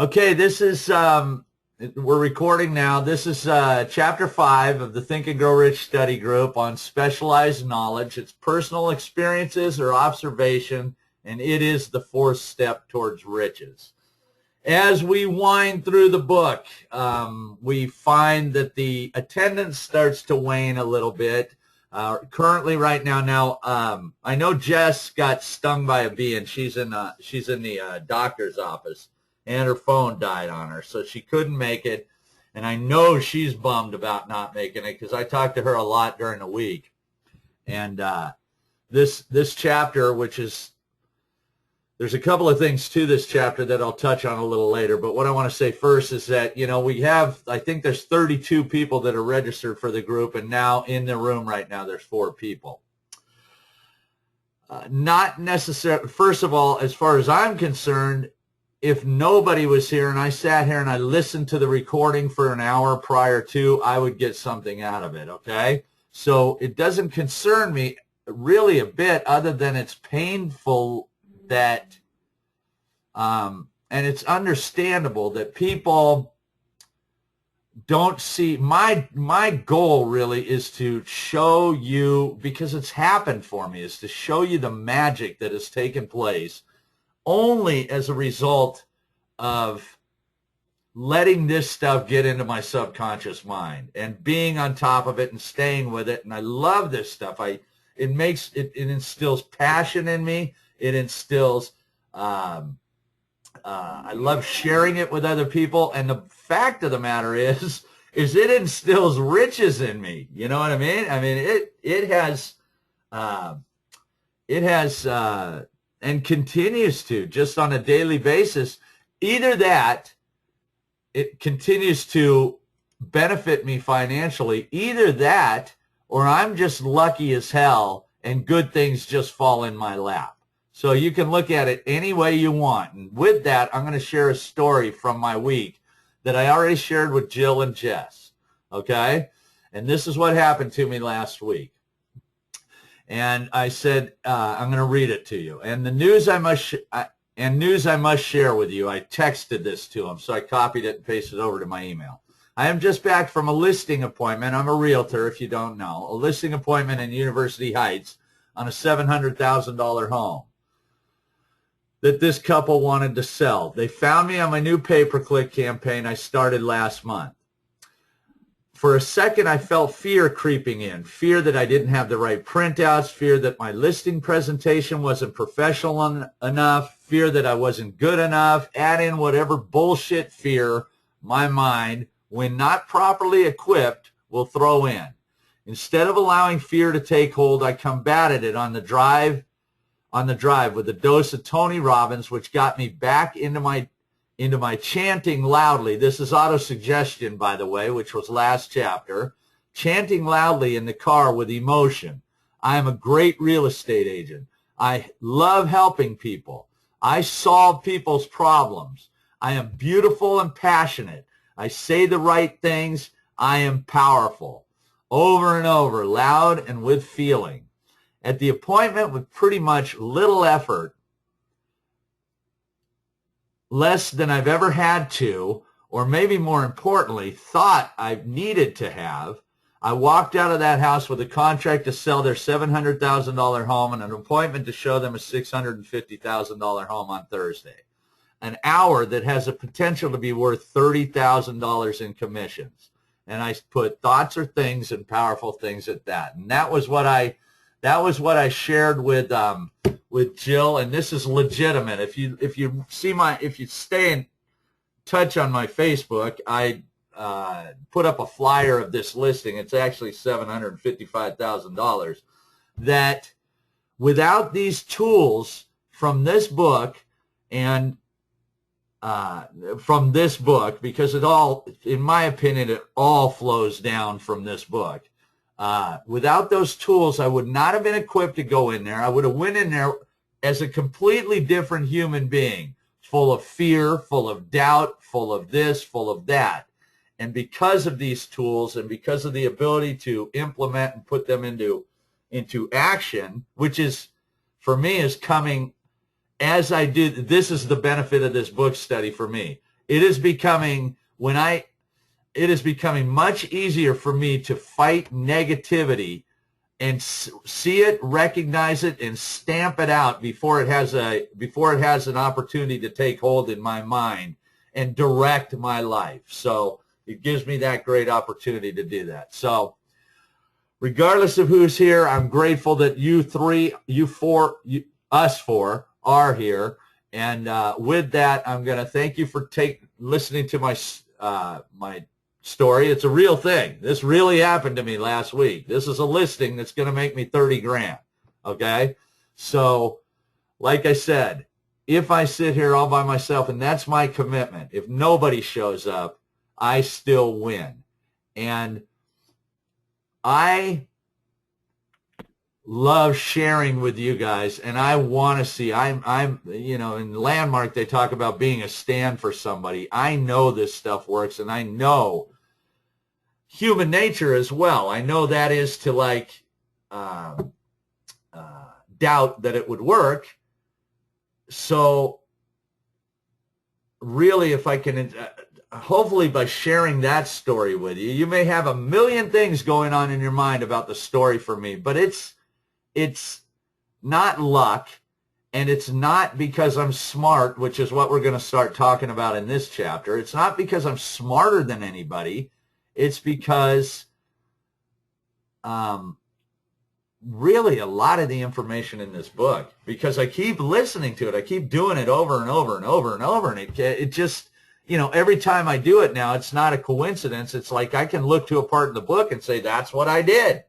Okay, this is we're recording now. This is chapter 5 of the Think and Grow Rich study group on specialized knowledge. It's personal experiences or observation, and it is the fourth step towards riches. As we wind through the book, we find that the attendance starts to wane a little bit. Currently, right now, I know Jess got stung by a bee, and she's in the doctor's office, and her phone died on her, so she couldn't make it. And I know she's bummed about not making it because I talked to her a lot during the week. And this chapter, there's a couple of things to this chapter that I'll touch on a little later, but what I want to say first is that, I think there's 32 people that are registered for the group, and now in the room right now there's 4 people. Not necessarily, first of all, as far as I'm concerned, if nobody was here and I sat here and I listened to the recording for an hour prior to, I would get something out of it, okay? So it doesn't concern me really a bit, other than it's painful that, and it's understandable that people don't see, my goal really is to show you, because it's happened for me, is to show you the magic that has taken place only as a result of letting this stuff get into my subconscious mind and being on top of it and staying with it. And I love this stuff. It instills passion in me. It instills, I love sharing it with other people. And the fact of the matter is it instills riches in me. You know what I mean? I mean, it has, and continues to, just on a daily basis. Either that, it continues to benefit me financially, either that, or I'm just lucky as hell and good things just fall in my lap. So you can look at it any way you want. And with that, I'm going to share a story from my week that I already shared with Jill and Jess. Okay? And this is what happened to me last week. And I said, I'm going to read it to you. And the news I must share with you. I texted this to him, so I copied it and pasted it over to my email. I am just back from a listing appointment. I'm a realtor, if you don't know. A listing appointment in University Heights on a $700,000 home that this couple wanted to sell. They found me on my new pay-per-click campaign I started last month. For a second, I felt fear creeping in, fear that I didn't have the right printouts, fear that my listing presentation wasn't professional enough, fear that I wasn't good enough. Add in whatever bullshit fear my mind, when not properly equipped, will throw in. Instead of allowing fear to take hold, I combated it on the drive with a dose of Tony Robbins, which got me back into my chanting loudly. This is autosuggestion, by the way, which was last chapter. Chanting loudly in the car with emotion. I am a great real estate agent. I love helping people. I solve people's problems. I am beautiful and passionate. I say the right things. I am powerful. Over and over, loud and with feeling. At the appointment, with pretty much little effort, less than I've ever had to, or maybe more importantly, thought I needed to have, I walked out of that house with a contract to sell their $700,000 home and an appointment to show them a $650,000 home on Thursday. An hour that has a potential to be worth $30,000 in commissions. And I put thoughts or things and powerful things at that. And that was what I shared with Jill, and this is legitimate. If you stay in touch on my Facebook, I put up a flyer of this listing. It's actually $755,000. That without these tools from this book and because it all, in my opinion, it all flows down from this book. Without those tools, I would not have been equipped to go in there. I would have went in there as a completely different human being, full of fear, full of doubt, full of this, full of that. And because of these tools and because of the ability to implement and put them into action, which is, for me, is coming as I do. This is the benefit of this book study for me. it is becoming much easier for me to fight negativity and see it, recognize it, and stamp it out before it has an opportunity to take hold in my mind and direct my life. So it gives me that great opportunity to do that. So regardless of who's here, I'm grateful that us four are here. And with that, I'm going to thank you for listening to my story. It's a real thing. This really happened to me last week. This is a listing that's going to make me 30 grand. Okay. So like I said, if I sit here all by myself, and that's my commitment, if nobody shows up, I still win. And I love sharing with you guys, and I want to see, I'm in Landmark, they talk about being a stand for somebody. I know this stuff works, and I know human nature as well. I know that is to doubt that it would work. So really, if I can, hopefully by sharing that story with you, you may have a million things going on in your mind about the story for me, but it's not luck, and it's not because I'm smart, which is what we're going to start talking about in this chapter. It's not because I'm smarter than anybody. It's because really a lot of the information in this book, because I keep listening to it, I keep doing it over and over and over and over, and it just, every time I do it now, it's not a coincidence. It's like I can look to a part in the book and say, that's what I did,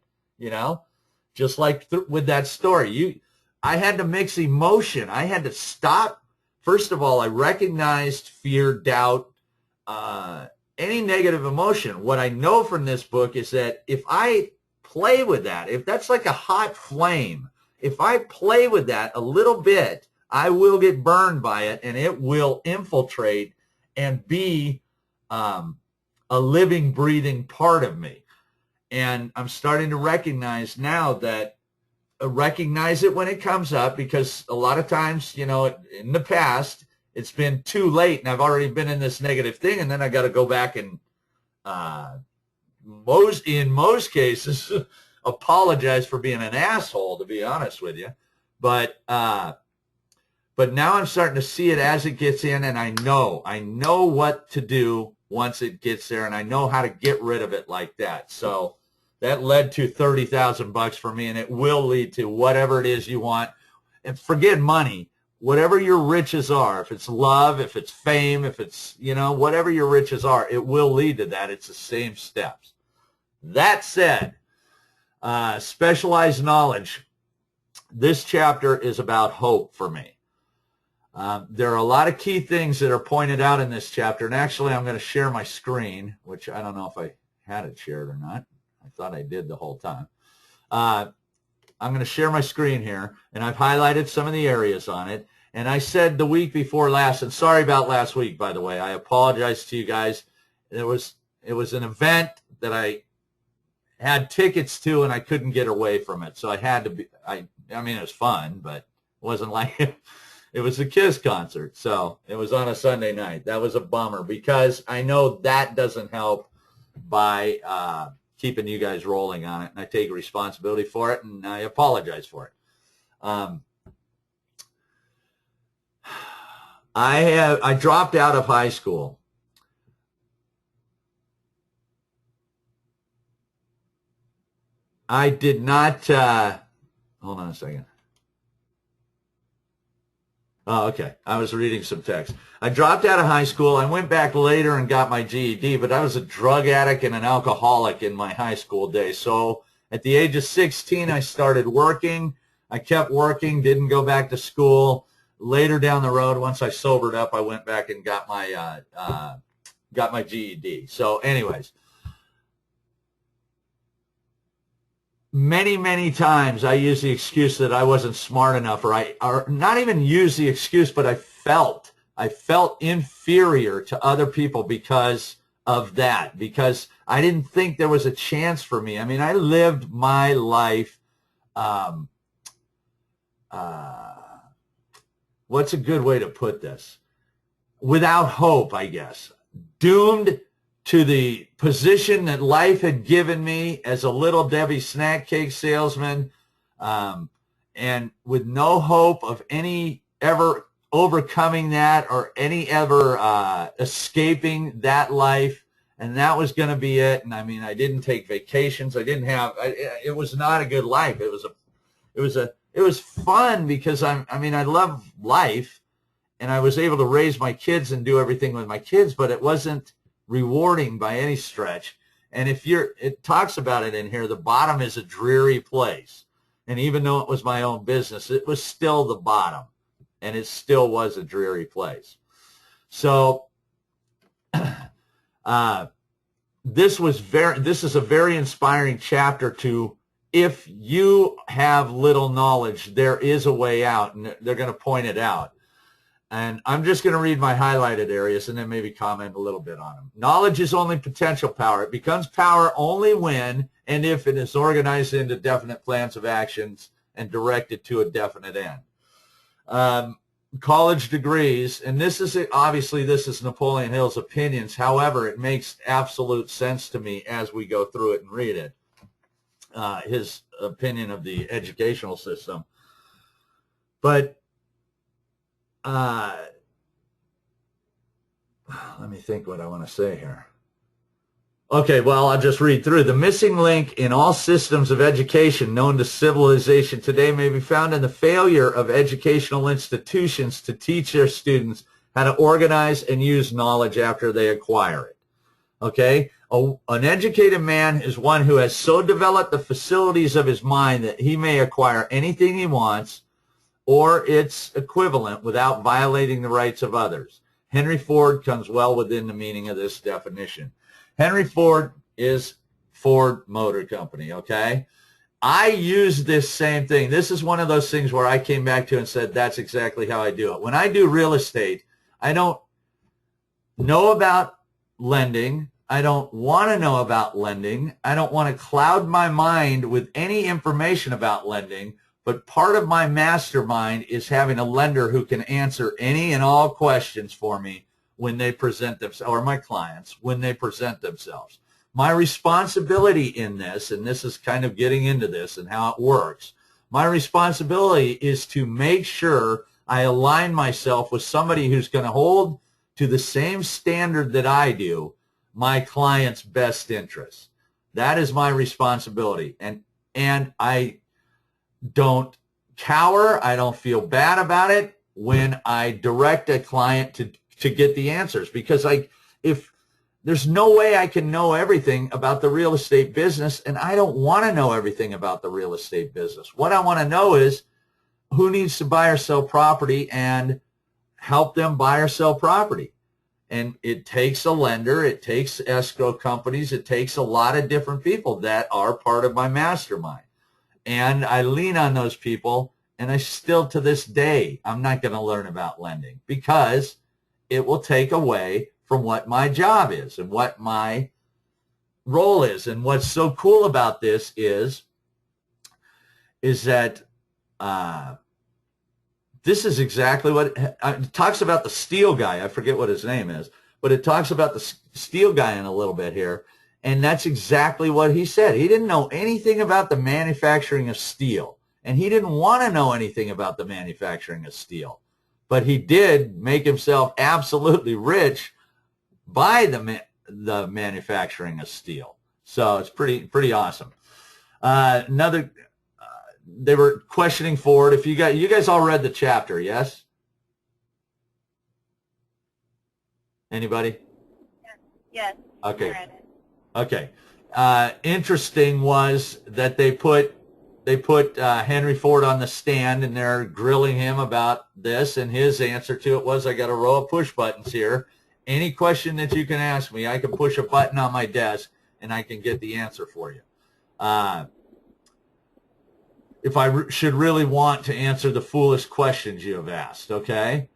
just like with that story. I had to mix emotion. I had to stop. First of all, I recognized fear, doubt, any negative emotion. What I know from this book is that if I play with that, if that's like a hot flame, if I play with that a little bit, I will get burned by it, and it will infiltrate and be a living, breathing part of me. And I'm starting to recognize now that recognize it when it comes up, because a lot of times, in the past, it's been too late and I've already been in this negative thing, and then I got to go back and in most cases apologize for being an asshole, to be honest with you. But now I'm starting to see it as it gets in, and I know what to do once it gets there, and I know how to get rid of it like that. So that led to $30,000 for me, and it will lead to whatever it is you want. And forget money, whatever your riches are, if it's love, if it's fame, if it's, whatever your riches are, it will lead to that. It's the same steps. That said, specialized knowledge. This chapter is about hope for me. There are a lot of key things that are pointed out in this chapter, and actually I'm going to share my screen, which I don't know if I had it shared or not. I thought I did the whole time. I'm going to share my screen here, and I've highlighted some of the areas on it. And I said the week before last, and sorry about last week, by the way. I apologize to you guys. It was an event that I had tickets to, and I couldn't get away from it. So I had to be, I mean, it was fun, but it wasn't like it was a Kiss concert. So it was on a Sunday night. That was a bummer, because I know that doesn't help by keeping you guys rolling on it. And I take responsibility for it, and I apologize for it. I dropped out of high school. I did not, hold on a second. Oh, okay. I was reading some text. I dropped out of high school. I went back later and got my GED, but I was a drug addict and an alcoholic in my high school days. So at the age of 16, I started working. I kept working, didn't go back to school. Later down the road, once I sobered up, I went back and got my GED. So anyways, many times I used the excuse that I wasn't smart enough, or not even use the excuse, but I felt inferior to other people because of that, because I didn't think there was a chance for me. I mean, I lived my life, what's a good way to put this? without hope, I guess, doomed to the position that life had given me as a little Debbie snack cake salesman, and with no hope of any ever overcoming that or any ever escaping that life. And that was going to be it. And I mean, I didn't take vacations. I didn't have, it was not a good life. It was fun because I love life, and I was able to raise my kids and do everything with my kids, but it wasn't rewarding by any stretch. And it talks about it in here, the bottom is a dreary place. And even though it was my own business, it was still the bottom, and it still was a dreary place. So, this is a very inspiring chapter to, if you have little knowledge, there is a way out, and they're going to point it out. And I'm just going to read my highlighted areas and then maybe comment a little bit on them. Knowledge is only potential power. It becomes power only when and if it is organized into definite plans of actions and directed to a definite end. College degrees, and this is Napoleon Hill's opinions. However, it makes absolute sense to me as we go through it and read it. His opinion of the educational system. But let me think what I want to say here. Okay, well, I'll just read through. The missing link in all systems of education known to civilization today may be found in the failure of educational institutions to teach their students how to organize and use knowledge after they acquire it. Okay? An educated man is one who has so developed the facilities of his mind that he may acquire anything he wants or its equivalent without violating the rights of others. Henry Ford comes well within the meaning of this definition. Henry Ford is Ford Motor Company, okay? I use this same thing. This is one of those things where I came back to and said, that's exactly how I do it. When I do real estate, I don't know about lending. I don't want to know about lending. I don't want to cloud my mind with any information about lending. But part of my mastermind is having a lender who can answer any and all questions for me when they present themselves, or my clients, when they present themselves. My responsibility in this, and this is kind of getting into this and how it works, my responsibility is to make sure I align myself with somebody who's going to hold to the same standard that I do, my client's best interests. That is my responsibility. And I don't cower. I don't feel bad about it when I direct a client to get the answers, because if there's no way I can know everything about the real estate business, and I don't want to know everything about the real estate business. What I want to know is who needs to buy or sell property and help them buy or sell property. And it takes a lender, it takes escrow companies, it takes a lot of different people that are part of my mastermind. And I lean on those people, and I still, to this day, I'm not going to learn about lending because it will take away from what my job is and what my role is. And what's so cool about this is that this is exactly what it talks about. The steel guy, I forget what his name is, but it talks about the steel guy in a little bit here. And that's exactly what he said. He didn't know anything about the manufacturing of steel, and he didn't want to know anything about the manufacturing of steel. But he did make himself absolutely rich by the manufacturing of steel. So it's pretty awesome. They were questioning Ford. If you guys all read the chapter, yes? Anybody? Yes. Okay. I read it. Okay. Interesting was that they put Henry Ford on the stand, and they're grilling him about this, and his answer to it was, I got a row of push buttons here. Any question that you can ask me, I can push a button on my desk, and I can get the answer for you. If I should really want to answer the foolish questions you have asked, okay?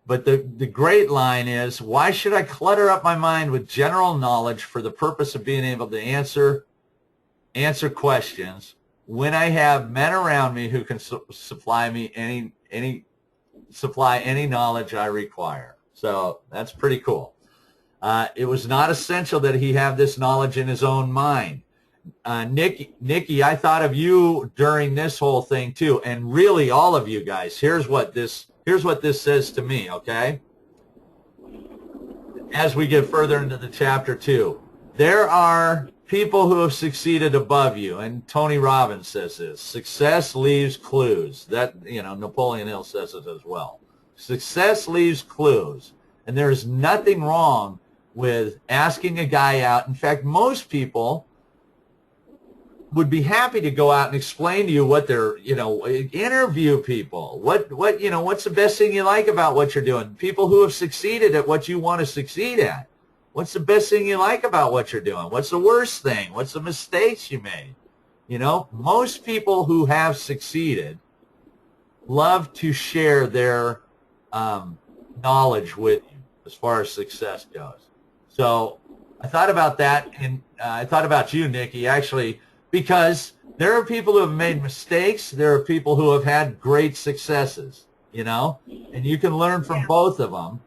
But the great line is, why should I clutter up my mind with general knowledge for the purpose of being able to answer questions when I have men around me who can supply me any knowledge I require? So that's pretty cool. It was not essential that he have this knowledge in his own mind. Nikki, I thought of you during this whole thing too, and really all of you guys. Here's what this says to me, okay? As we get further into the chapter 2, there are people who have succeeded above you, and Tony Robbins says this: success leaves clues. That, Napoleon Hill says it as well. Success leaves clues, and there is nothing wrong with asking a guy out. In fact, most people would be happy to go out and explain to you what they're, interview people. What's the best thing you like about what you're doing? People who have succeeded at what you want to succeed at. What's the best thing you like about what you're doing? What's the worst thing? What's the mistakes you made? Most people who have succeeded love to share their knowledge with you as far as success goes. So I thought about that, and I thought about you, Nikki, actually, because there are people who have made mistakes. There are people who have had great successes, and you can learn from both of them.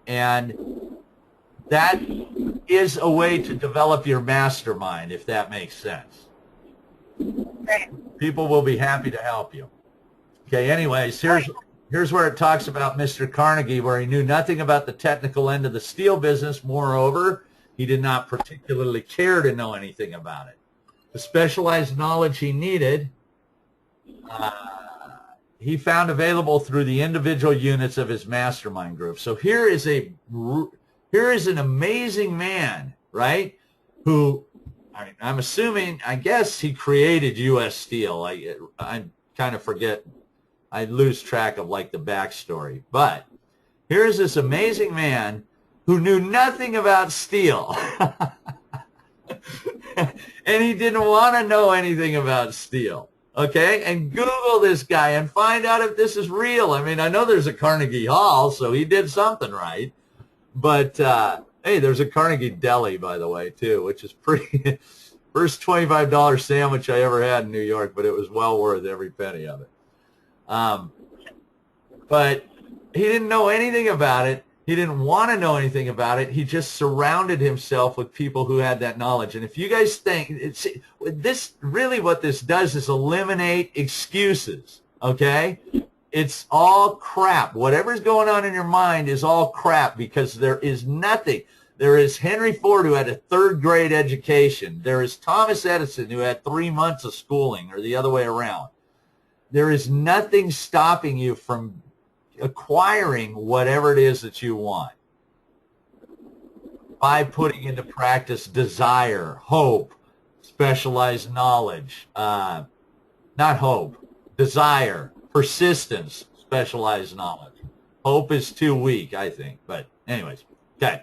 And that is a way to develop your mastermind, if that makes sense. People will be happy to help you. Okay, anyways, here's where it talks about Mr. Carnegie, where he knew nothing about the technical end of the steel business. Moreover, he did not particularly care to know anything about it. The specialized knowledge he needed, he found available through the individual units of his mastermind group. So here is an amazing man, right? Who, I'm assuming, I guess he created U.S. Steel. I kind of forget. I lose track of the backstory. But here's this amazing man who knew nothing about steel. And he didn't want to know anything about steel. Okay? And Google this guy and find out if this is real. I know there's a Carnegie Hall, so he did something right. But, hey, there's a Carnegie Deli, by the way, too, which is pretty. First $25 sandwich I ever had in New York, but it was well worth every penny of it. But he didn't know anything about it. He didn't want to know anything about it. He just surrounded himself with people who had that knowledge. And if you guys think what this does is eliminate excuses, okay? It's all crap. Whatever's going on in your mind is all crap, because there is nothing. There is Henry Ford, who had a 3rd grade education. There is Thomas Edison, who had 3 months of schooling, or the other way around. There is nothing stopping you from acquiring whatever it is that you want by putting into practice desire, hope, specialized knowledge, not hope, desire, persistence, specialized knowledge. Hope is too weak, I think. But anyways, okay.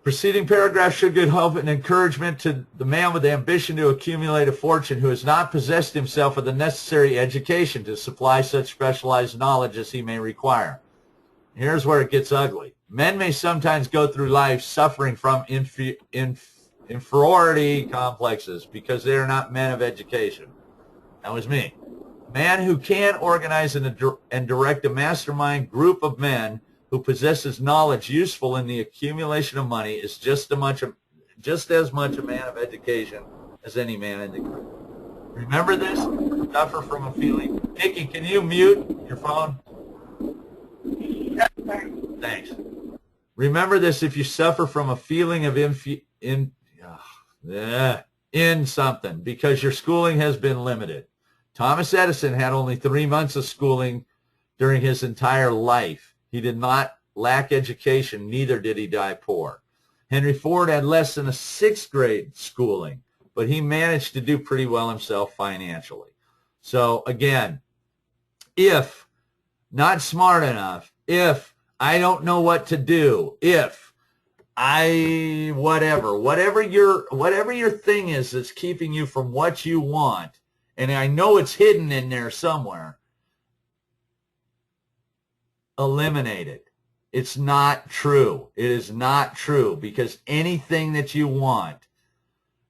Preceding paragraph should give hope and encouragement to the man with the ambition to accumulate a fortune who has not possessed himself with the necessary education to supply such specialized knowledge as he may require. Here's where it gets ugly. Men may sometimes go through life suffering from inferiority complexes because they are not men of education. That was me. A man who can organize and direct a mastermind group of men who possesses knowledge useful in the accumulation of money is just as much a man of education as any man in the group. Remember this? Suffer from a feeling. Nikki, can you mute your phone? Thanks. Remember this: if you suffer from a feeling of in something because your schooling has been limited. Thomas Edison had only 3 months of schooling during his entire life. He did not lack education, neither did he die poor. Henry Ford had less than a 6th grade schooling, but he managed to do pretty well himself financially. So again, if not smart enough, if I don't know what to do, if I whatever your thing is that's keeping you from what you want, and I know it's hidden in there somewhere, eliminate it. It's not true. It is not true, because anything that you want,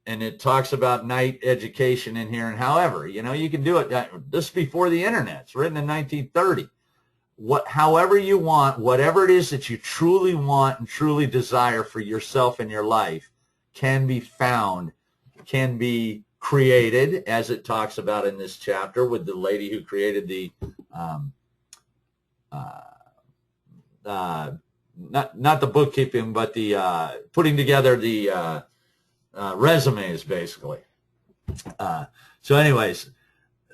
and it talks about night education in here, and however, you can do it. This is before the internet. It's written in 1930. however you want, whatever it is that you truly want and truly desire for yourself in your life can be found, can be created, as it talks about in this chapter with the lady who created the not the bookkeeping, but the putting together the resumes, basically. So anyways,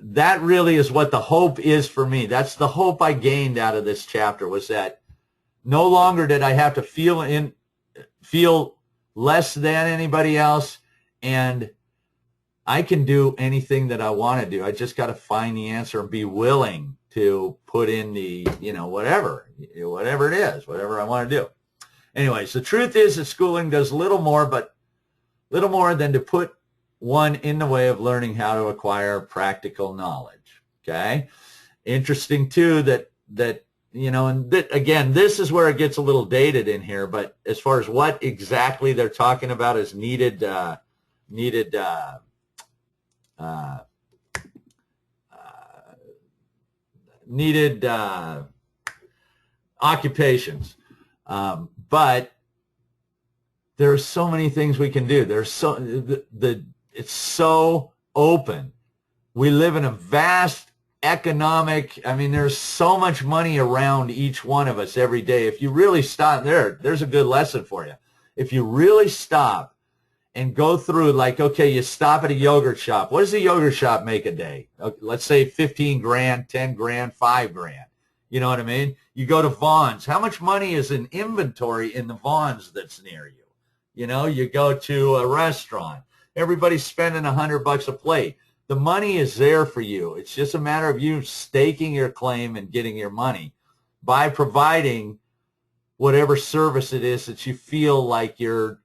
that really is what the hope is for me. That's the hope I gained out of this chapter, was that no longer did I have to feel less than anybody else, and I can do anything that I want to do. I just got to find the answer and be willing to put in the, whatever it is, whatever I want to do. Anyways, the truth is that schooling does little more than to put one in the way of learning how to acquire practical knowledge. Okay. Interesting too that and again, this is where it gets a little dated in here, but as far as what exactly they're talking about as needed occupations. But there are so many things we can do. It's so open. We live in a vast economic, there's so much money around each one of us every day. If you really stop there's a good lesson for you. If you really stop and go through, like, okay, you stop at a yogurt shop. What does a yogurt shop make a day? Let's say 15 grand, 10 grand, 5 grand. You know what I mean? You go to Vons. How much money is in inventory in the Vons that's near you? You go to a restaurant. Everybody's spending $100 a plate. The money is there for you. It's just a matter of you staking your claim and getting your money by providing whatever service it is that you feel like your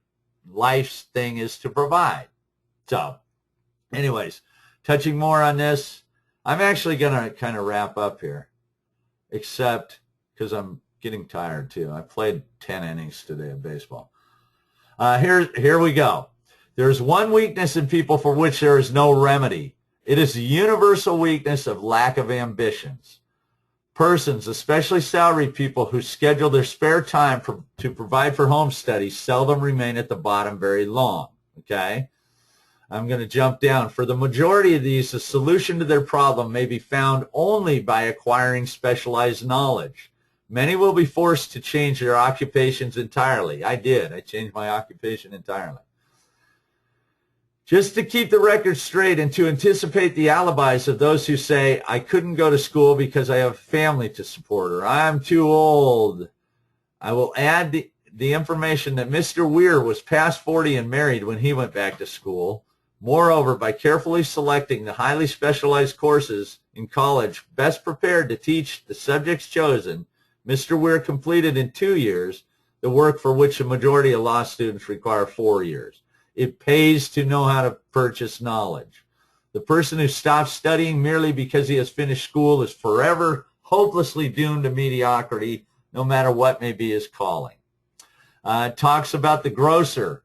life's thing is to provide. So, anyways, touching more on this, I'm actually going to kind of wrap up here, except because I'm getting tired too. I played 10 innings today of baseball. Here we go. There's one weakness in people for which there is no remedy. It is the universal weakness of lack of ambitions. Persons, especially salaried people who schedule their spare time to provide for home studies, seldom remain at the bottom very long. Okay? I'm going to jump down. For the majority of these, the solution to their problem may be found only by acquiring specialized knowledge. Many will be forced to change their occupations entirely. I did. I changed my occupation entirely. Just to keep the record straight and to anticipate the alibis of those who say, I couldn't go to school because I have a family to support, or I'm too old. I will add the information that Mr. Weir was past 40 and married when he went back to school. Moreover, by carefully selecting the highly specialized courses in college best prepared to teach the subjects chosen, Mr. Weir completed in 2 years the work for which a majority of law students require 4 years. It pays to know how to purchase knowledge. The person who stops studying merely because he has finished school is forever hopelessly doomed to mediocrity, no matter what may be his calling. Talks about the grocer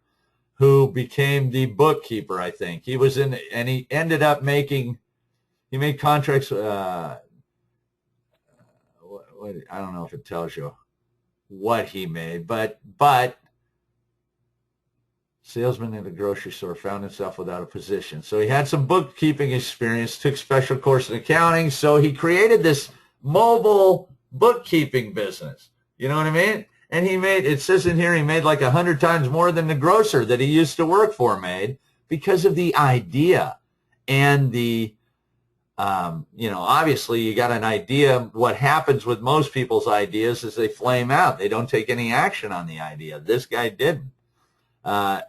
who became the bookkeeper, I think. He was in, and he ended up he made contracts, I don't know if it tells you what he made, but salesman in a grocery store found himself without a position. So he had some bookkeeping experience, took special course in accounting, so he created this mobile bookkeeping business. You know what I mean? And it says in here, he made like 100 times more than the grocer that he used to work for made because of the idea and the, obviously you got an idea. What happens with most people's ideas is they flame out. They don't take any action on the idea. This guy didn't.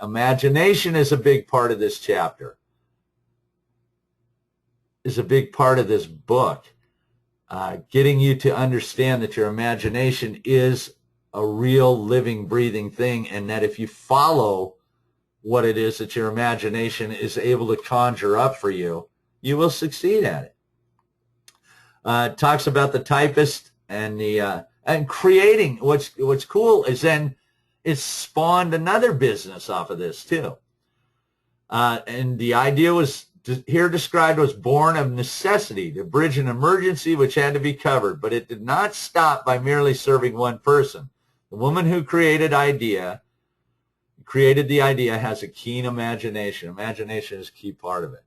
Imagination is a big part of this chapter, is a big part of this book, getting you to understand that your imagination is a real living, breathing thing, and that if you follow what it is that your imagination is able to conjure up for you, you will succeed at it. It talks about the typist and creating. What's cool is then it's spawned another business off of this too. And the idea was here described was born of necessity to bridge an emergency which had to be covered, but it did not stop by merely serving one person. The woman who created the idea has a keen imagination. Imagination is a key part of it.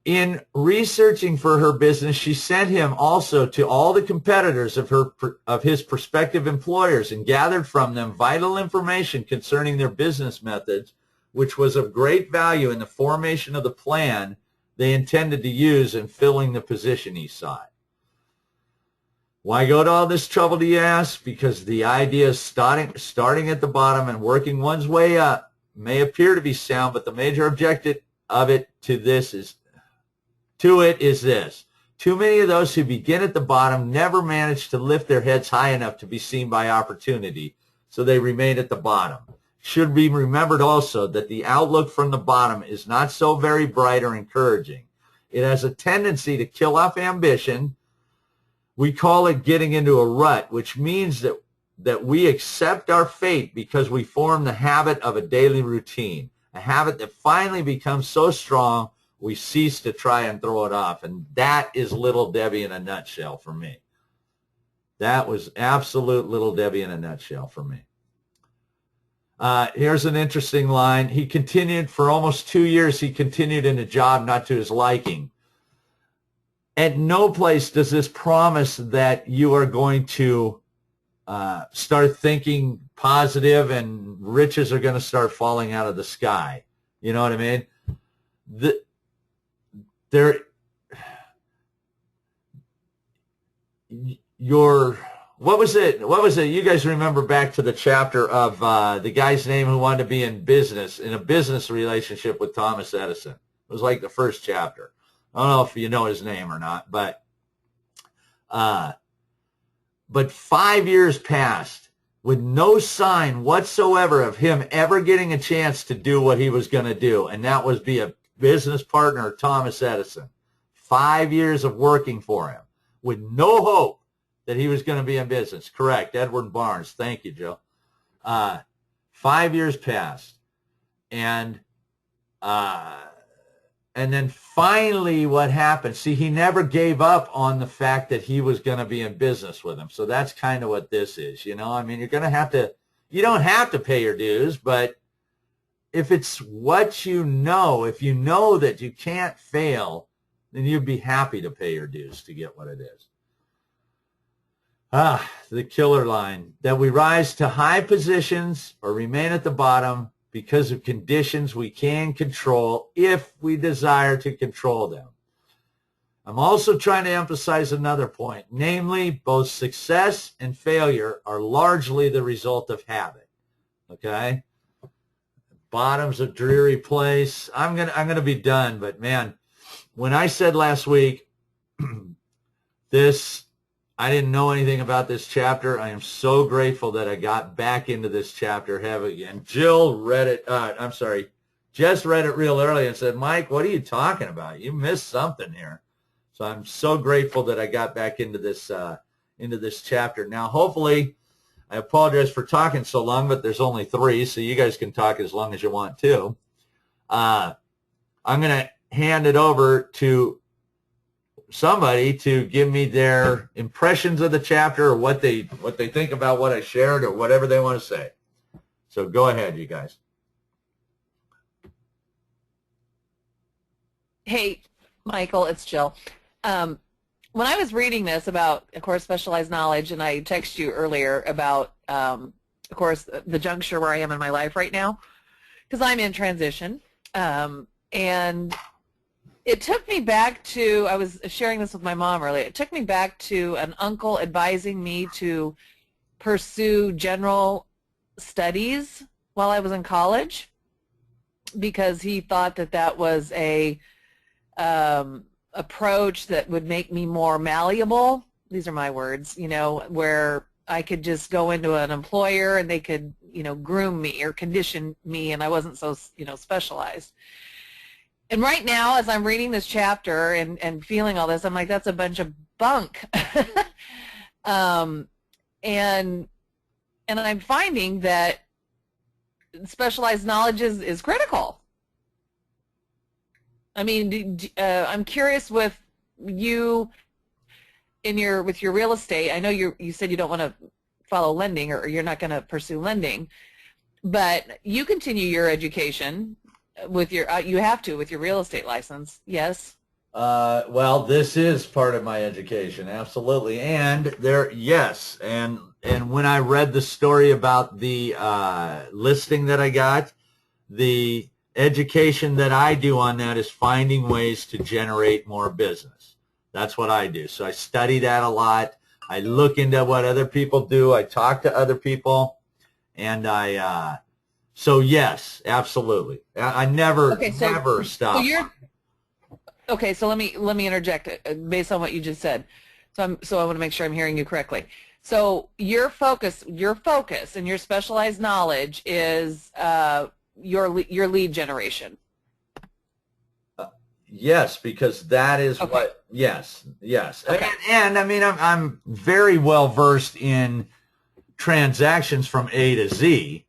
In researching for her business, she sent him also to all the competitors of his prospective employers and gathered from them vital information concerning their business methods, which was of great value in the formation of the plan they intended to use in filling the position he sought. Why go to all this trouble, do you ask? Because the idea of starting at the bottom and working one's way up may appear to be sound, but the major objective of it is this. Too many of those who begin at the bottom never manage to lift their heads high enough to be seen by opportunity, so they remain at the bottom. Should be remembered also that the outlook from the bottom is not so very bright or encouraging. It has a tendency to kill off ambition. We call it getting into a rut, which means that we accept our fate because we form the habit of a daily routine, a habit that finally becomes so strong we cease to try and throw it off. And that is Little Debbie in a nutshell for me. That was absolute Little Debbie in a nutshell for me. Here's an interesting line. He continued for almost 2 years. He continued in a job not to his liking. At no place does this promise that you are going to start thinking positive and riches are going to start falling out of the sky. You know what I mean? What was it? You guys remember back to the chapter of the guy's name who wanted to be in a business relationship with Thomas Edison. It was like the first chapter. I don't know if you know his name or not, but 5 years passed with no sign whatsoever of him ever getting a chance to do what he was going to do, and that was be a business partner of Thomas Edison. 5 years of working for him with no hope that he was going to be in business. Correct, Edward Barnes. Thank you, Joe. 5 years passed, and then finally what happened? See, he never gave up on the fact that he was going to be in business with him. So that's kind of what this is, you know. I mean, you don't have to pay your dues, but if it's what you know, if you know that you can't fail, then you'd be happy to pay your dues to get what it is. The killer line, that we rise to high positions or remain at the bottom because of conditions we can control if we desire to control them. I'm also trying to emphasize another point, namely both success and failure are largely the result of habit. Okay? Bottom's a dreary place. I'm gonna be done, but man, when I said last week I didn't know anything about this chapter. I am so grateful that I got back into this chapter heavy. And Jill read it. Jess read it real early and said, Mike, what are you talking about? You missed something here. So I'm so grateful that I got back into this chapter. Now, hopefully, I apologize for talking so long, but there's only 3, so you guys can talk as long as you want to. I'm going to hand it over to somebody to give me their impressions of the chapter or what they think about what I shared or whatever they want to say. So go ahead, you guys. Hey, Michael, it's Jill. When I was reading this about, of course, specialized knowledge, and I texted you earlier about, of course, the juncture where I am in my life right now, because I'm in transition, and it took me back to, I was sharing this with my mom earlier, it took me back to an uncle advising me to pursue general studies while I was in college because he thought that that was a approach that would make me more malleable. These are my words, you know, where I could just go into an employer and they could, you know, groom me or condition me and I wasn't so, you know, specialized. And right now, as I'm reading this chapter and feeling all this, I'm like, that's a bunch of bunk. And I'm finding that specialized knowledge is critical. I mean, I'm curious with you with your real estate. I know you said you don't want to follow lending, or you're not going to pursue lending, but you continue your education with your you have to with your real estate license. Yes. Well, this is part of my education, absolutely. And yes, and when I read the story about the listing that I got, the education that I do on that is finding ways to generate more business. That's what I do. So I study that a lot. I look into what other people do. I talk to other people, and so yes, absolutely. I never, Okay, so never stop. you're okay. So let me interject based on what you just said. So I want to make sure I'm hearing you correctly. So your focus, and your specialized knowledge is your lead generation. Yes, because that is Okay. what. Yes, yes, Okay. and I mean, I'm very well versed in transactions from A to Z,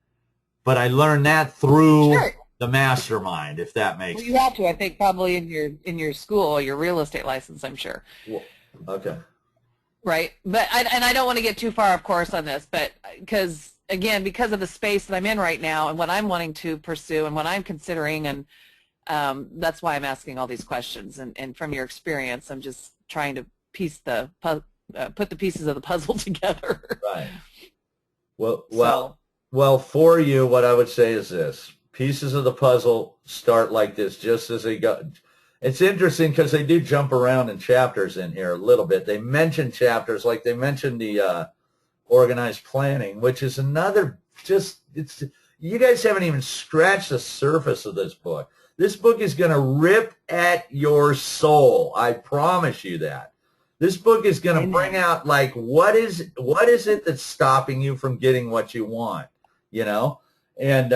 but I learned that through Sure. the mastermind, if that makes Well, sense. you have to, I think, probably in your school, your real estate license, I'm sure. Well, okay. Right. But I don't want to get too far, of course, on this, but because of the space that I'm in right now and what I'm wanting to pursue and what I'm considering, and that's why I'm asking all these questions. And from your experience, I'm just trying to put the pieces of the puzzle together. Right. Well, So, well, for you, what I would say is this. Pieces of the puzzle start like this, just as they go. It's interesting because they do jump around in chapters in here a little bit. They mention chapters, like they mentioned the organized planning, which is another, you guys haven't even scratched the surface of this book. This book is going to rip at your soul. I promise you that. This book is going to bring out, like, what is it that's stopping you from getting what you want, you know? And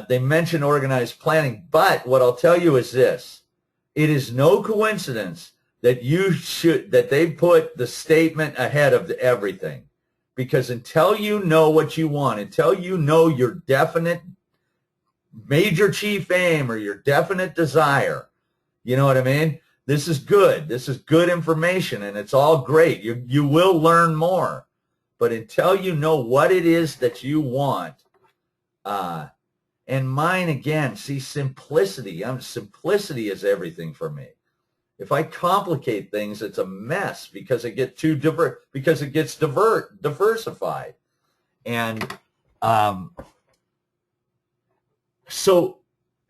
they mention organized planning, but what I'll tell you is this. It is no coincidence that they put the statement ahead of everything, because until you know what you want, until you know your definite major chief aim or your definite desire, you know what I mean? This is good. This is good information, and it's all great. You will learn more. But until you know what it is that you want, and mine, again, see, simplicity. Simplicity is everything for me. If I complicate things, it's a mess because it gets diversified. And so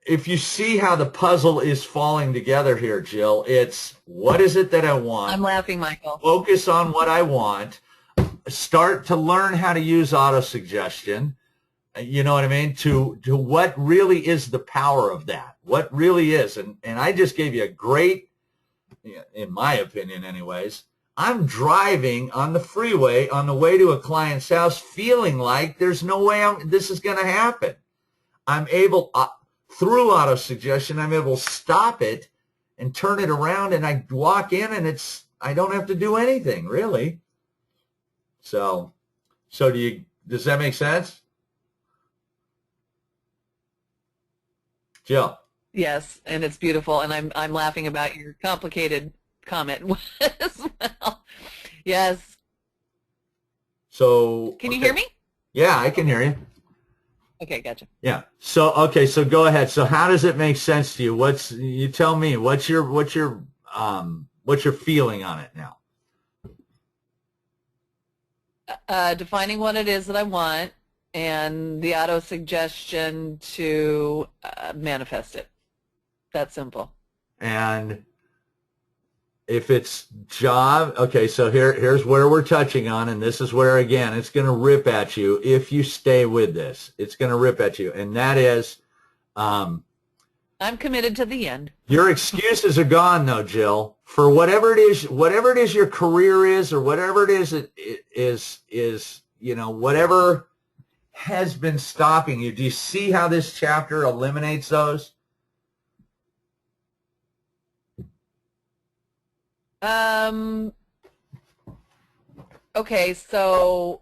if you see how the puzzle is falling together here, Jill, it's what is it that I want? I'm laughing, Michael. Focus on what I want. Start to learn how to use auto-suggestion. You know what I mean? To what really is the power of that? What really is? And I just gave you a great, in my opinion anyways, I'm driving on the freeway on the way to a client's house feeling like there's no way this is going to happen. I'm able, through auto-suggestion, I'm able to stop it and turn it around, and I walk in and I don't have to do anything, really. So does that make sense? Jill. Yes, and it's beautiful, and I'm laughing about your complicated comment as well. Yes. So can you hear me? Yeah, I can hear you. Okay, gotcha. Yeah. So so go ahead. So how does it make sense to you? You tell me, what's your feeling on it now? Defining what it is that I want, and the auto-suggestion to manifest it. That simple. And if it's job, okay, so here's where we're touching on, and this is where, again, it's going to rip at you if you stay with this. It's going to rip at you, and that is... I'm committed to the end. Your excuses are gone, though, Jill. For whatever it is your career is, or whatever it is, whatever has been stopping you. Do you see how this chapter eliminates those? Okay, so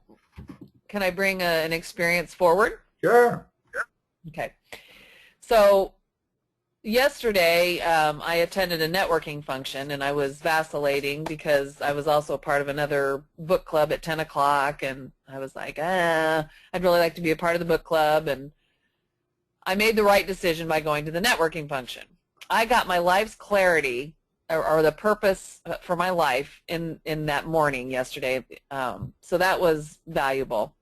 can I bring an experience forward? Sure. Okay. So yesterday I attended a networking function, and I was vacillating because I was also a part of another book club at 10 o'clock, and I was like, I'd really like to be a part of the book club, and I made the right decision by going to the networking function. I got my life's clarity or the purpose for my life in that morning yesterday, so that was valuable.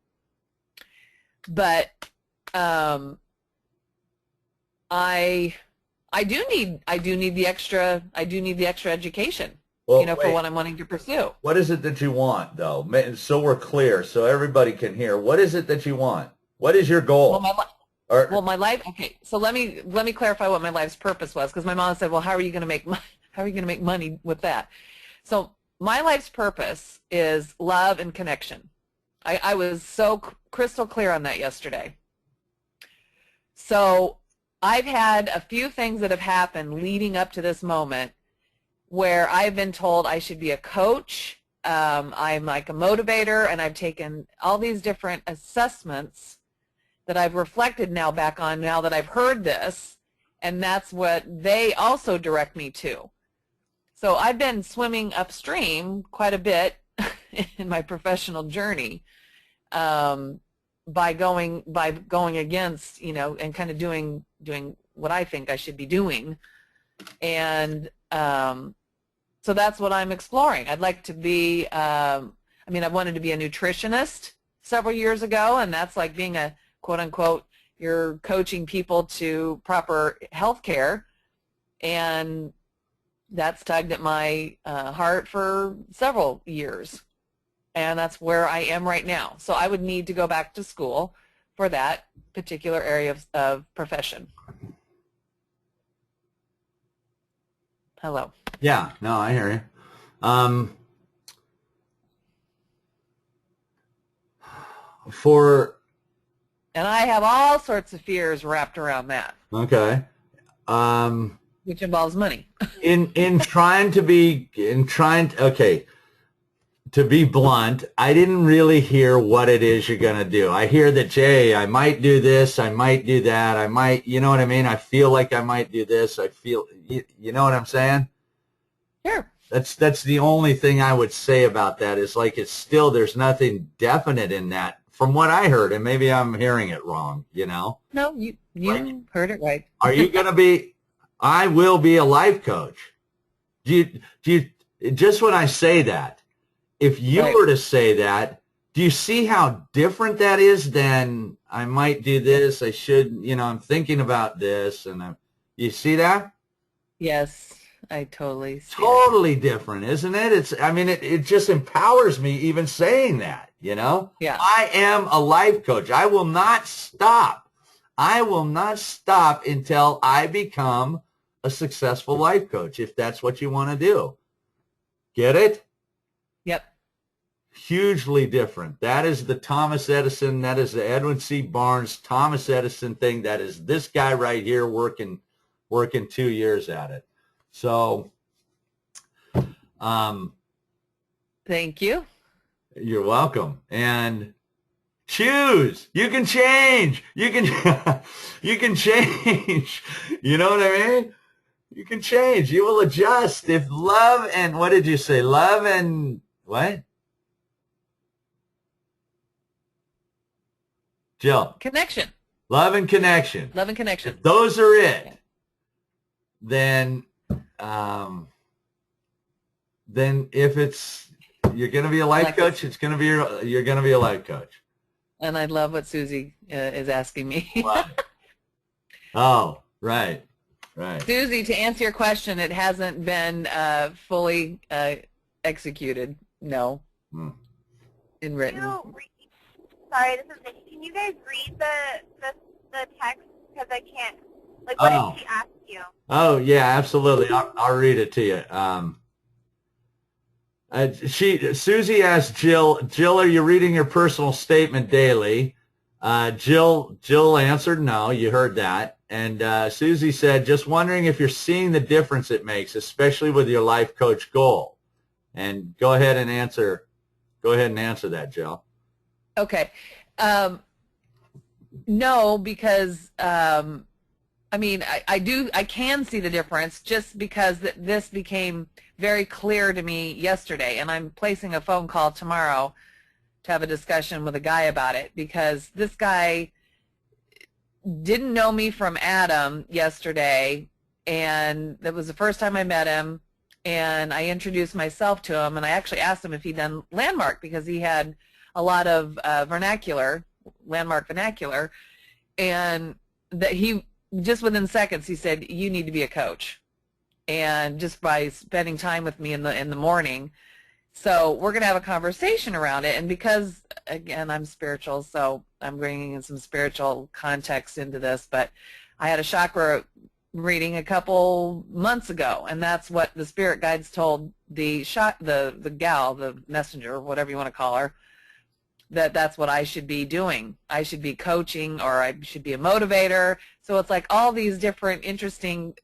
But I do need the extra education, Well, for wait, what I'm wanting to pursue. what is it that you want, though? So we're clear, so everybody can hear. What is it that you want? What is your Well, goal? my life. Okay, so let me clarify what my life's purpose was, because my mom said, "Well, how are you going to make money with that?" So my life's purpose is love and connection. I was so crystal clear on that yesterday. So I've had a few things that have happened leading up to this moment where I've been told I should be a coach. I'm like a motivator, and I've taken all these different assessments that I've reflected now back on now that I've heard this, and that's what they also direct me to. So I've been swimming upstream quite a bit in my professional journey by going against, and kind of doing what I think I should be doing, and so that's what I'm exploring. I'd like to be. I wanted to be a nutritionist several years ago, and that's like being a quote unquote, you're coaching people to proper health care, and that's tugged at my heart for several years, and that's where I am right now. So I would need to go back to school for that particular area of profession. Hello. Yeah, no, I hear you. And I have all sorts of fears wrapped around that. Okay. Which involves money. To be blunt, I didn't really hear what it is you're going to do. I hear that, Jay, I might do this, I might do that, I might, you know what I mean? I feel like I might do this. I feel, you know what I'm saying? Sure. That's the only thing I would say about that is like it's still, there's nothing definite in that from what I heard, and maybe I'm hearing it wrong, No, you heard it right. Are you going to be, I will be a life coach. Do you, just when I say that, if you were to say that, do you see how different that is than I might do this, I should, I'm thinking about this, and you see that? Yes, I totally see Totally different, isn't it? It just empowers me even saying that, Yeah. I am a life coach. I will not stop. I will not stop until I become a successful life coach, if that's what you want to do. Get it? Yep. Hugely different. That is the Thomas Edison, that is the Edwin C. Barnes Thomas Edison thing. That is this guy right here working 2 years at it. So, thank you. You're welcome. And choose. You can change. You can change. You know what I mean? You can change. You will adjust. If love and, what did you say? Love and what? Jill. Connection. Love and connection. Love and connection. If those are it. Then if you're going to be a life coach, you're going to be a life coach. And I love what Susie is asking me. Oh, right. Susie, to answer your question, it hasn't been fully executed. No. In written. Sorry, this is Nikki. Can you guys read the text? Because I can't. Like, what did she ask you? Oh, yeah, absolutely. I'll read it to you. Susie asked Jill, are you reading your personal statement daily? Jill answered no. You heard that. And Susie said, just wondering if you're seeing the difference it makes, especially with your life coach goal. And go ahead and answer that, Jill. Okay. No, because I mean, I can see the difference just because this became very clear to me yesterday, and I'm placing a phone call tomorrow to have a discussion with a guy about it, because this guy didn't know me from Adam yesterday, and that was the first time I met him, and I introduced myself to him, and I actually asked him if he'd done Landmark, because he had a lot of Landmark vernacular, and that he, just within seconds, he said, you need to be a coach. And just by spending time with me in the morning. So we're going to have a conversation around it. And because, again, I'm spiritual, so I'm bringing in some spiritual context into this, but I had a chakra reading a couple months ago, and that's what the spirit guides told the gal, the messenger, whatever you want to call her, that's what I should be doing. I should be coaching, or I should be a motivator. So it's like all these different interesting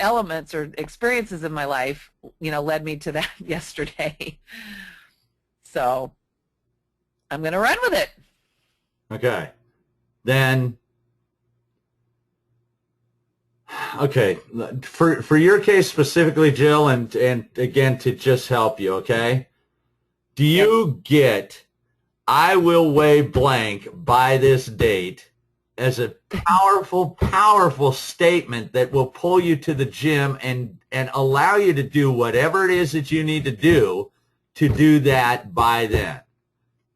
elements or experiences in my life, led me to that yesterday. So I'm going to run with it. Okay. Then, okay, for your case specifically, Jill, and again, to just help you, okay, do you get I will weigh blank by this date as a powerful, powerful statement that will pull you to the gym and allow you to do whatever it is that you need to do that by then?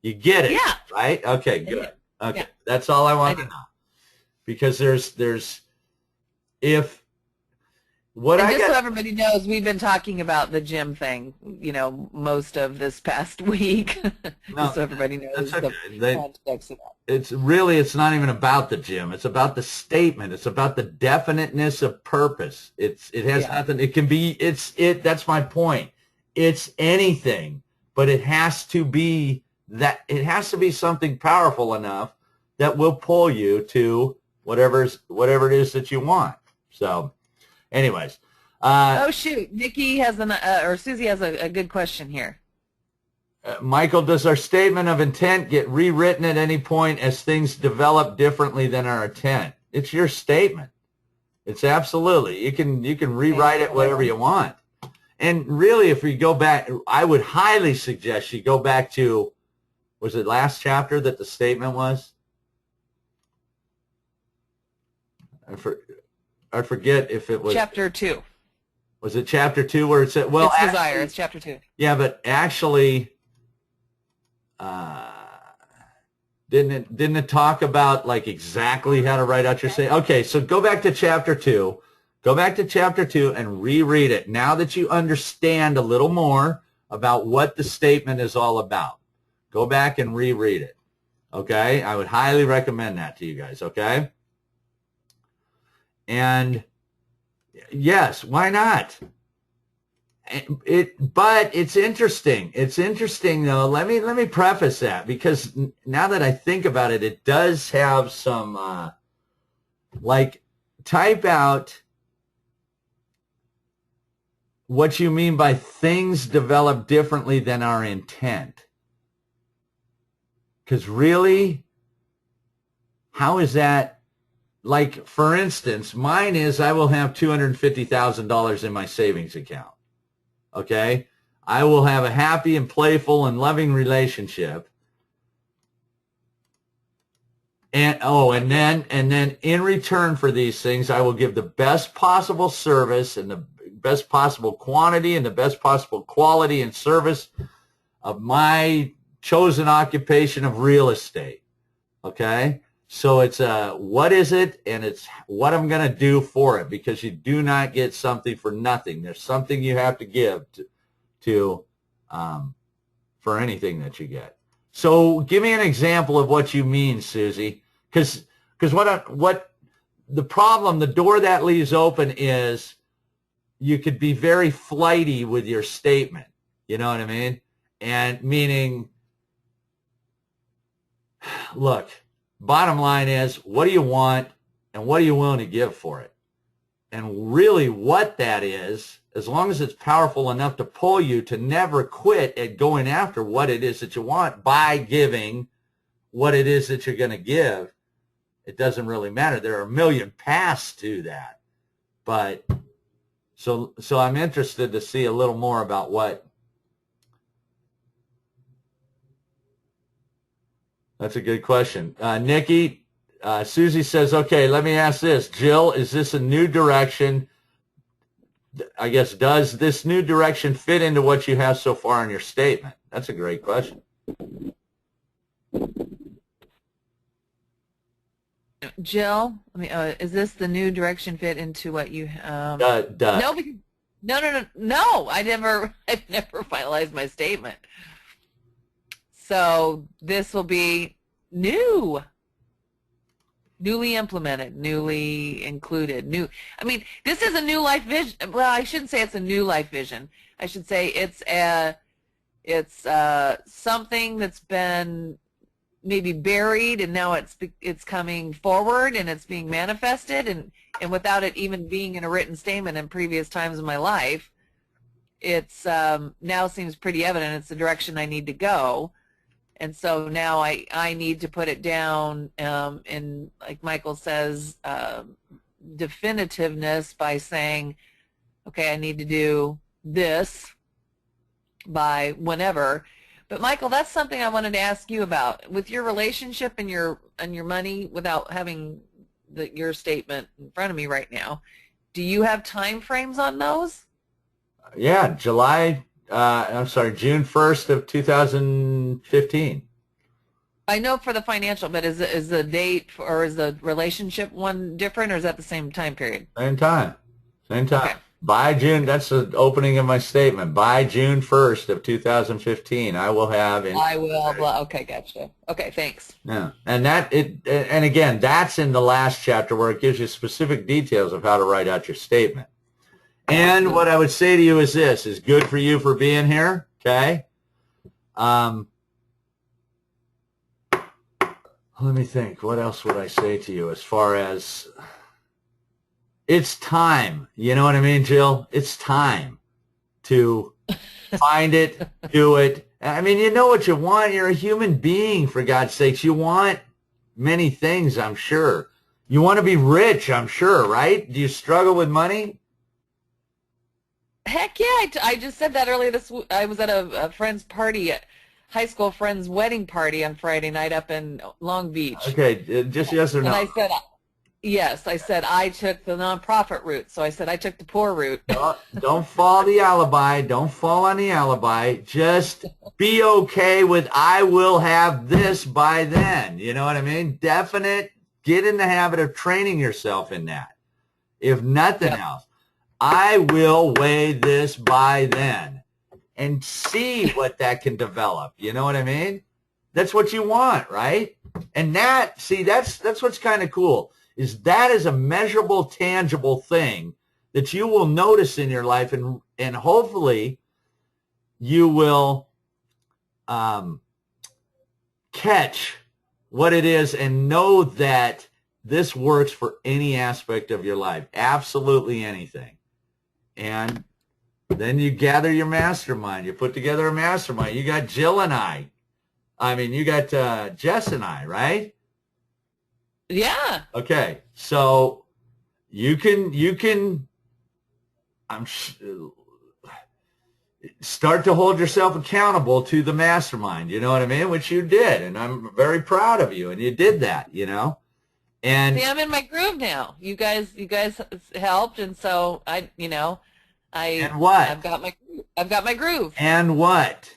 You get it, yeah. Right? Okay, good. Okay, yeah. That's all I want to know. Because so everybody knows, we've been talking about the gym thing, most of this past week. Just so everybody knows the context of that. It's not even about the gym. It's about the statement. It's about the definiteness of purpose. It has nothing. It can be. That's my point. It's anything, but it has to be that. It has to be something powerful enough that will pull you to whatever it is that you want. So. Anyways. Oh, shoot. Nikki has or Susie has a good question here. Michael, does our statement of intent get rewritten at any point as things develop differently than our intent? It's your statement. It's absolutely. You can rewrite it whatever you want. And really, if we go back, I would highly suggest you go back to, was it last chapter that the statement was? I forget if it was chapter 2. Was it chapter 2 where it said, well, it's desire. It's chapter 2. Yeah, but actually, didn't it talk about like exactly how to write out your statement? Okay, so go back to chapter 2. Go back to chapter 2 and reread it. Now that you understand a little more about what the statement is all about, go back and reread it. Okay, I would highly recommend that to you guys. Okay. And yes, why not? But it's interesting. It's interesting, though. Let me preface that, because now that I think about it, it does have some type out what you mean by things develop differently than our intent. Because really, how is that? Like, for instance, mine is I will have $250,000 in my savings account. Okay? I will have a happy and playful and loving relationship. And then in return for these things, I will give the best possible service and the best possible quantity and the best possible quality and service of my chosen occupation of real estate. Okay? So it's what is it, and it's what I'm going to do for it, because you do not get something for nothing. There's something you have to give to for anything that you get. So give me an example of what you mean, Susie, because what the problem, the door that leaves open is you could be very flighty with your statement. You know what I mean? And meaning, look. Bottom line is, what do you want and what are you willing to give for it? And really what that is, as long as it's powerful enough to pull you to never quit at going after what it is that you want by giving what it is that you're going to give, it doesn't really matter. There are a million paths to that. But so I'm interested to see a little more about what. That's a good question. Nikki, Susie says, okay, let me ask this. Jill, is this a new direction? I guess, does this new direction fit into what you have so far in your statement? That's a great question. Jill, is this the new direction fit into what you Does. No. I've never finalized my statement. So this will be newly implemented, newly included, this is a new life vision. Well, I shouldn't say it's a new life vision. I should say it's something that's been maybe buried, and now it's coming forward and it's being manifested, and without it even being in a written statement in previous times in my life, it's now seems pretty evident it's the direction I need to go. And so now I need to put it down in, like Michael says, definitiveness by saying, okay, I need to do this by whenever. But Michael, that's something I wanted to ask you about. With your relationship and your money, without having your statement in front of me right now, do you have time frames on those? Yeah, June 1st of 2015. I know for the financial, but is the date or is the relationship one different, or is that the same time period? Same time. Okay. By June, that's the opening of my statement. By June 1st of 2015, I will have. Okay, gotcha. Okay, thanks. Yeah, and again, that's in the last chapter where it gives you specific details of how to write out your statement. And what I would say to you is this is good for you for being here. Okay. Let me think. What else would I say to you as far as it's time? You know what I mean, Jill? It's time to find it, do it. I mean, you know what you want. You're a human being, for God's sakes. You want many things, I'm sure. You want to be rich, I'm sure, right? Do you struggle with money? Heck yeah. I just said that earlier I was at a friend's party, high school friend's wedding party on Friday night up in Long Beach. Okay, just yes or no. And I said, yes, I said I took the nonprofit route. So I said I took the poor route. Don't fall the alibi. Don't fall on the alibi. Just be okay with I will have this by then. You know what I mean? Definite. Get in the habit of training yourself in that. If nothing else, I will weigh this by then. And see what that can develop. You know what I mean? That's what you want, right? And that's what's kind of cool, is that is a measurable, tangible thing that you will notice in your life, and hopefully you will catch what it is and know that this works for any aspect of your life, absolutely anything. And then you gather your mastermind. You put together a mastermind. You got Jill and I. I mean, you got Jess and I, right? Yeah. Okay. So you can start to hold yourself accountable to the mastermind. You know what I mean? Which you did. And I'm very proud of you. And you did that, you know? And see, I'm in my groove now. You guys helped. And so and what? I've got my groove. And what?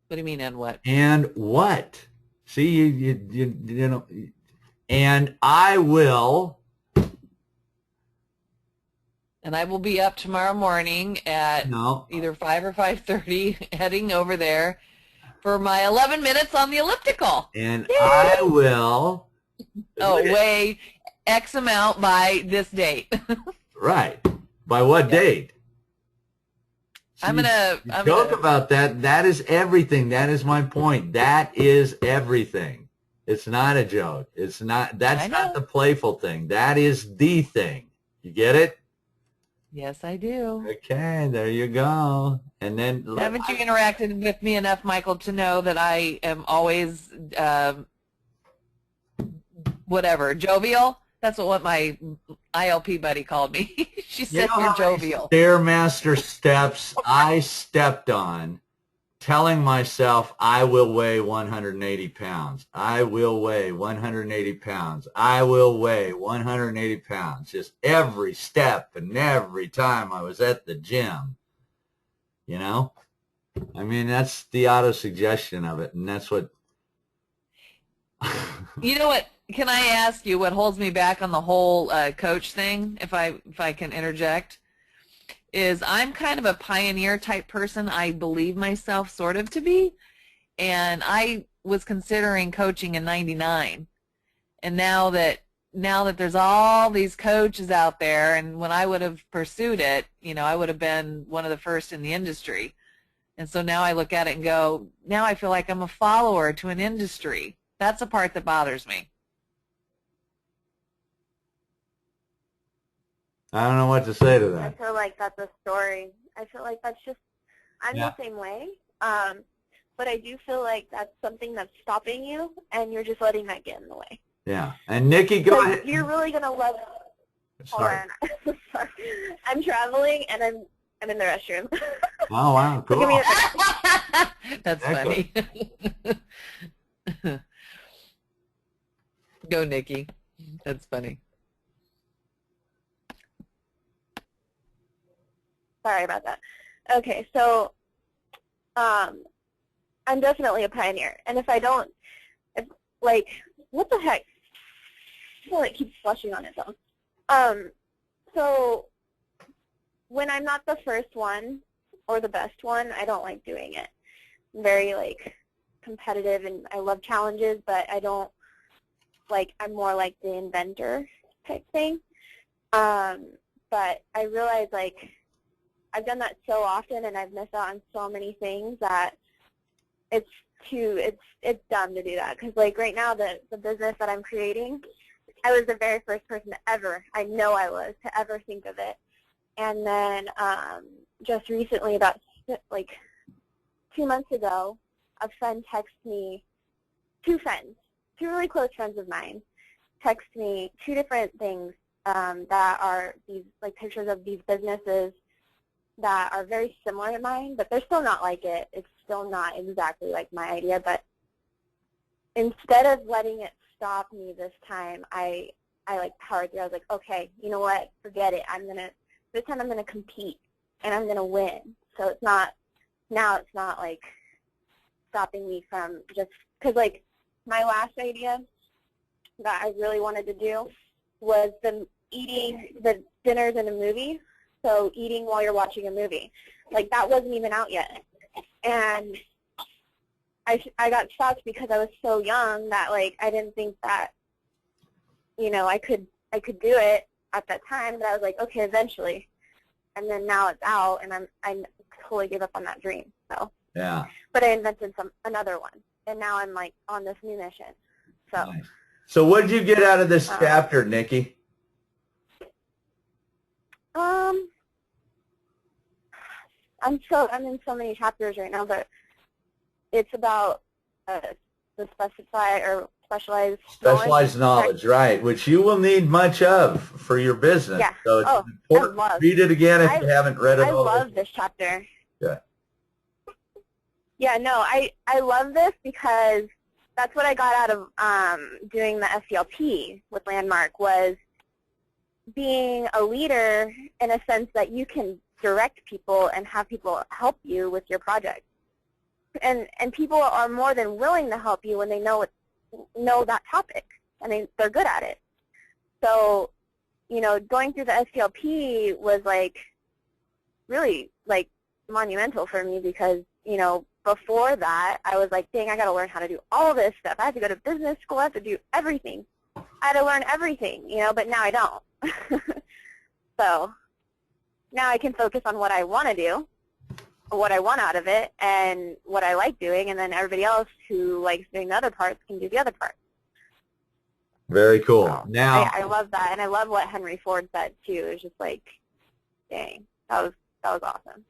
What do you mean, and what? And what? See, you know, and I will. And I will be up tomorrow morning at either 5 or 5:30, heading over there for my 11 minutes on the elliptical. And yay! I will. Weigh X amount by this date. Right. By what date? I'm gonna joke about that. That is everything. That is my point. That is everything. It's not a joke. It's not. That's not the playful thing. That is the thing. You get it? Yes, I do. Okay, there you go. And then haven't you interacted with me enough, Michael, to know that I am always whatever, jovial. That's what my ILP buddy called me. She said you're jovial. Stairmaster steps I stepped on telling myself I will weigh 180 pounds. I will weigh 180 pounds. I will weigh 180 pounds. Just every step and every time I was at the gym, you know? I mean, that's the auto-suggestion of it, and that's what... You know what? Can I ask you what holds me back on the whole coach thing, if I can interject? Is I'm kind of a pioneer type person. I believe myself sort of to be, and I was considering coaching in '99, and now that there's all these coaches out there, and when I would have pursued it, you know, I would have been one of the first in the industry, and so now I look at it and go, now I feel like I'm a follower to an industry. That's the part that bothers me. I don't know what to say to I that. feel like that's a story. I feel like that's just, I'm Yeah. the same way. But I do feel like that's something that's stopping you, and you're just letting that get in the way. Yeah. And Nikki, go ahead. You're really going to love it. Sorry. Hold on. Sorry. I'm traveling, and I'm in the restroom. Oh, wow. Cool. Give me a That's Excellent. funny. Go, Nikki. That's funny. Sorry about that. Okay, so I'm definitely a pioneer. And if I don't, what the heck? I feel like it keeps flushing on its own. So when I'm not the first one or the best one, I don't like doing it. I'm very, competitive, and I love challenges, but I don't, I'm more like the inventor type thing. But I realize, I've done that so often, and I've missed out on so many things that it's dumb to do that. Because right now, the business that I'm creating, I was the very first person I know I was, to ever think of it. And then just recently, about 2 months ago, a friend texted me, two really close friends of mine, text me 2 different things that are these pictures of these businesses that are very similar to mine, but they're still not like it. It's still not exactly like my idea, but instead of letting it stop me this time, I powered through. I was like, okay, you know what? Forget it. This time I'm gonna compete, and I'm gonna win. So it's not stopping me from just, because my last idea that I really wanted to do was eating the dinners in a movie. So eating while you're watching a movie. That wasn't even out yet. And I got stopped because I was so young that I didn't think that, I could do it at that time. But I was like, okay, eventually. And then now it's out, and I totally gave up on that dream. So Yeah. But I invented another one, and now I'm on this new mission. So Nice. So what did you get out of this chapter, Nikki? I'm in so many chapters right now, but it's about the specialized Knowledge, right, which you will need much of for your business. Yeah. So it's important. Read it again if you haven't read it. I love this chapter. Yeah. Yeah, no, I love this because that's what I got out of doing the SCLP with Landmark, was being a leader in a sense that you can direct people and have people help you with your project. And people are more than willing to help you when they know that topic, and they're good at it. So, going through the SCLP was really monumental for me, because before that I was like, dang, I got to learn how to do all this stuff. I have to go to business school. I have to do everything. I had to learn everything, but now I don't. So now I can focus on what I want to do, what I want out of it, and what I like doing, and then everybody else who likes doing the other parts can do the other parts. Very cool. So Now I love that, and I love what Henry Ford said too. It was just dang, that was awesome.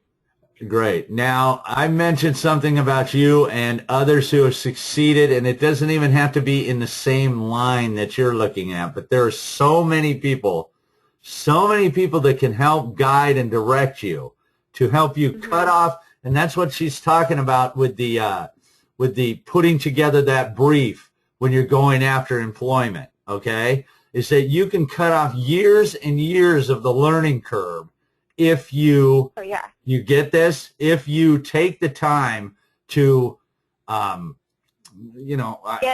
Great. Now, I mentioned something about you and others who have succeeded, and it doesn't even have to be in the same line that you're looking at, but there are so many people that can help guide and direct you to help you cut off, and that's what she's talking about with the putting together that brief when you're going after employment, okay? Is that you can cut off years and years of the learning curve if you Oh yeah. you get this, if you take the time to Get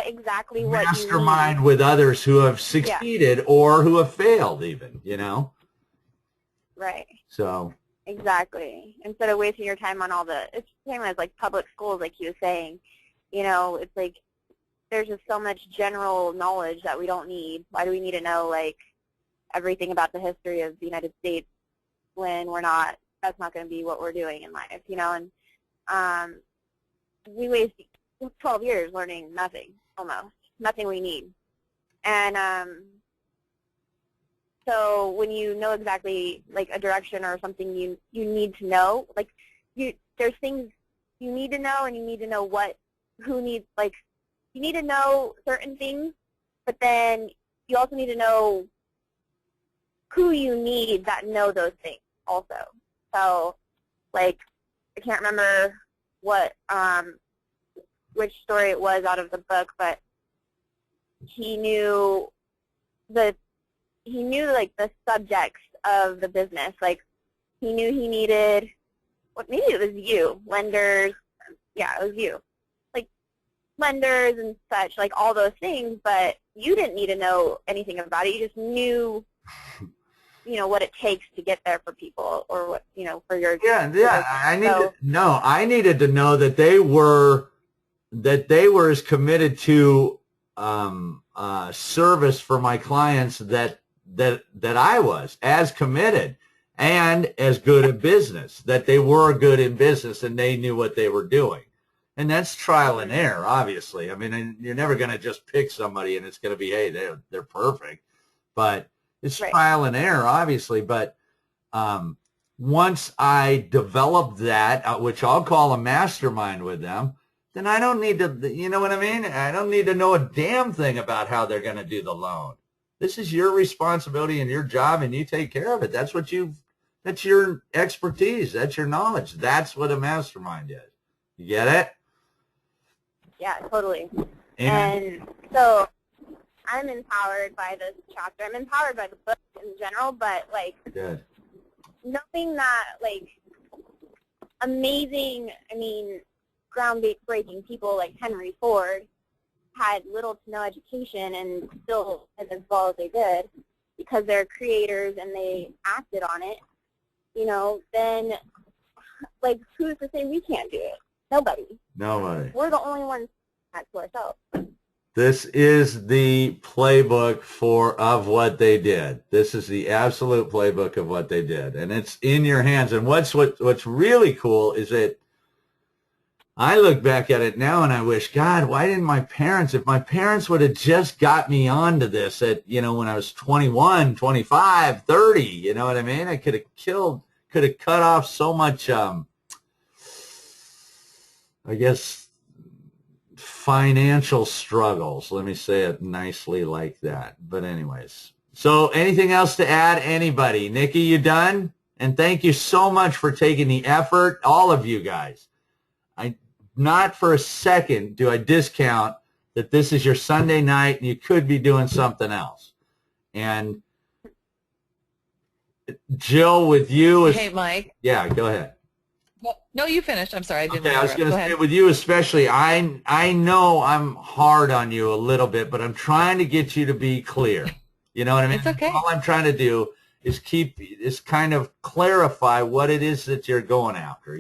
exactly what you mastermind need. with others who have succeeded or who have failed even, Right. So Exactly. Instead of wasting your time on all it's the same as like public schools, like you were saying. It's like there's just so much general knowledge that we don't need. Why do we need to know like everything about the history of the United States when that's not going to be what we're doing in life, And we waste 12 years learning nothing, almost. Nothing we need. And so when you know exactly like a direction or something you need to know, like there's things you need to know, and you need to know who needs, like you need to know certain things, but then you also need to know who you need that know those things also. So like I can't remember which story it was out of the book, but he knew like the subjects of the business. Like he knew he needed, maybe it was you, lenders. Yeah, it was you. Like lenders and such, like all those things, but you didn't need to know anything about it. You just knew, what it takes to get there for people, or what, for your I needed to know that they were as committed to service for my clients that I was, as committed and as good at business, that they were good in business and they knew what they were doing. And that's trial and error, obviously. I mean, you're never going to just pick somebody and it's going to be, hey, they're perfect. But it's trial and error, obviously. But once I developed that, which I'll call a mastermind with them, then I don't need to, you know what I mean? I don't need to know a damn thing about how they're going to do the loan. This is your responsibility and your job, and you take care of it. That's your expertise. That's your knowledge. That's what a mastermind is. You get it? Yeah, totally. And so I'm empowered by this chapter. I'm empowered by the book in general, but like knowing that like amazing, groundbreaking people like Henry Ford had little to no education and still did as well as they did because they're creators and they acted on it, then like who's to say we can't do it? Nobody. We're the only ones that to ourselves. This is the playbook of what they did. This is the absolute playbook of what they did, and it's in your hands. And what's really cool is that I look back at it now and I wish, God, why didn't if my parents would have just got me onto this at, when I was 21, 25, 30, you know what I mean? I could have cut off so much, I guess, financial struggles. Let me say it nicely like that. But anyways, so anything else to add? Anybody? Nikki, you done? And thank you so much for taking the effort, all of you guys. Not for a second do I discount that this is your Sunday night and you could be doing something else. And Jill, with you. Hey, Mike. Yeah, go ahead. No, you finished. I'm sorry. I didn't. Okay, I was going to say with you especially, I know I'm hard on you a little bit, but I'm trying to get you to be clear. You know what I mean? It's okay. All I'm trying to do is kind of clarify what it is that you're going after,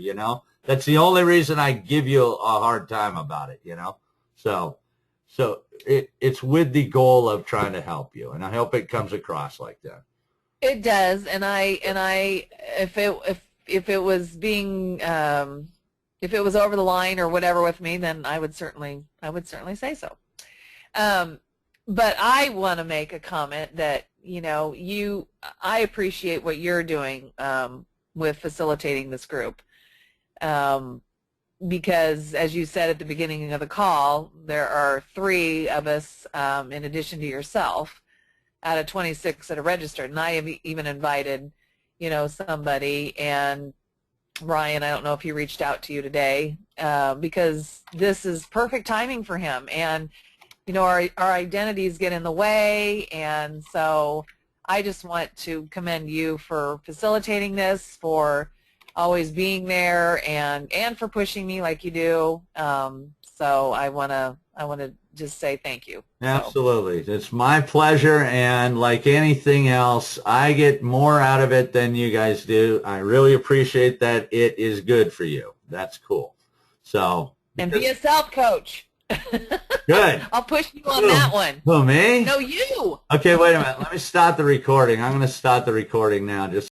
That's the only reason I give you a hard time about it, So it's with the goal of trying to help you, and I hope it comes across like that. It does, and if it was if it was over the line or whatever with me, then I would certainly say so. But I want to make a comment that I appreciate what you're doing with facilitating this group. Because, as you said at the beginning of the call, there are 3 of us, in addition to yourself, out of 26 that are registered. And I have even invited, somebody. And Ryan, I don't know if he reached out to you today, because this is perfect timing for him. And, our identities get in the way. And so I just want to commend you for facilitating this, for always being there, and for pushing me like you do. So I want to just say thank you. Absolutely. It's my pleasure, and like anything else, I get more out of it than you guys do. I really appreciate that. It is good for you. That's cool. So, and be a self coach. Good. I'll push you on that one. Who, me? No, you. Okay, wait a minute. Let me start the recording. I'm going to start the recording now. Just